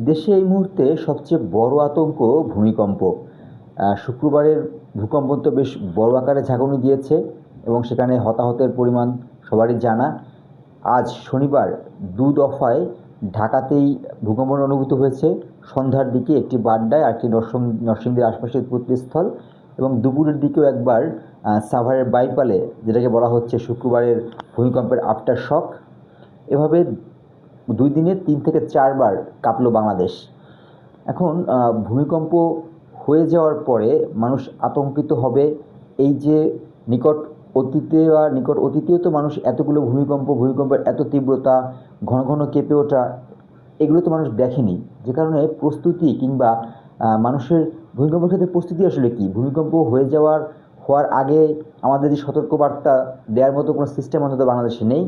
দেশে এই মুহূর্তে সবচেয়ে বড় আতঙ্ক ভূমিকম্প। শুক্রবারের ভূকম্প তো বেশ বড় আকারে ঝাঁকুনি দিয়েছে এবং সেখানে হতাহতের পরিমাণ সবারই জানা। আজ শনিবার দফায় ঢাকাতেই ভূকম্পন অনুভূত হয়েছে। সন্ধ্যার দিকে একটি বাড্ডায় আর একটি নরসিংদীর আশপাশের উৎপত্তিস্থল, এবং দুপুরের দিকেও একবার সাভারের বাইপালে, যেটাকে বলা হচ্ছে শুক্রবারের ভূমিকম্পের আফটার শক। এভাবে 2 দিনে 3 থেকে 4 বার কাঁপল বাংলাদেশ। এখন ভূমিকম্প হয়ে যাওয়ার পরে মানুষ আতঙ্কিত হবে। এই যে নিকট অতীতেও তো মানুষ এতগুলো ভূমিকম্পের এত তীব্রতা, ঘন ঘন কেঁপে ওঠা, এগুলো তো মানুষ দেখেনি। যে কারণে প্রস্তুতি কিংবা মানুষের ভূমিকম্পের ক্ষেত্রে প্রস্তুতি আসলে কী, ভূমিকম্প হওয়ার আগে আমাদের যে সতর্কবার্তা দেওয়ার মতো কোনো সিস্টেম অন্তত বাংলাদেশে নেই।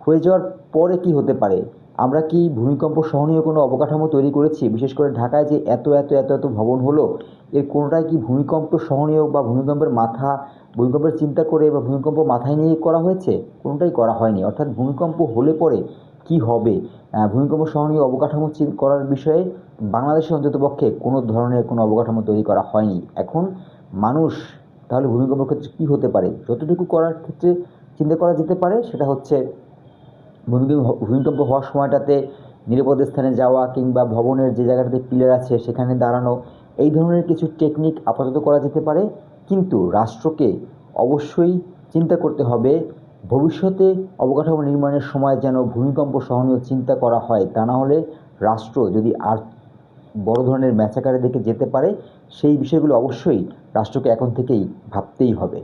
হয়ে যাওয়ার পরে কি হতে পারে, আমরা কি ভূমিকম্প সহনীয় কোনো অবকাঠামো তৈরি করেছি? বিশেষ করে ঢাকায় যে এত এত এত এত ভবন হলো, এর কোনোটাই কি ভূমিকম্প সহনীয় বা ভূমিকম্পের চিন্তা করে বা ভূমিকম্প মাথায় নিয়ে করা হয়েছে? কোনোটাই করা হয়নি। অর্থাৎ ভূমিকম্প হলে পরে কি হবে, ভূমিকম্প সহনীয় অবকাঠামো করার বিষয়ে বাংলাদেশে অন্ততপক্ষে কোনো ধরনের কোনো অবকাঠামো তৈরি করা হয়নি। এখন মানুষ তাহলে ভূমিকম্পের ক্ষেত্রে কী হতে পারে, যতটুকু করার ক্ষেত্রে চিন্তা করা যেতে পারে সেটা হচ্ছে ভূমিকম্প হওয়ার সময়টাতে নিরাপদ স্থানে যাওয়া কিংবা ভবনের যে জায়গাটাতে পিলার আছে সেখানে দাঁড়ানো, এই ধরনের কিছু টেকনিক আপাতত করা যেতে পারে। কিন্তু রাষ্ট্রকে অবশ্যই চিন্তা করতে হবে ভবিষ্যতে অবকাঠামো নির্মাণের সময় যেন ভূমিকম্প সহনীয় চিন্তা করা হয়। তা না হলে রাষ্ট্র যদি আর বড় ধরনের ম্যাচাকারের দিকে যেতে পারে, সেই বিষয়গুলো অবশ্যই রাষ্ট্রকে এখন থেকেই ভাবতেই হবে।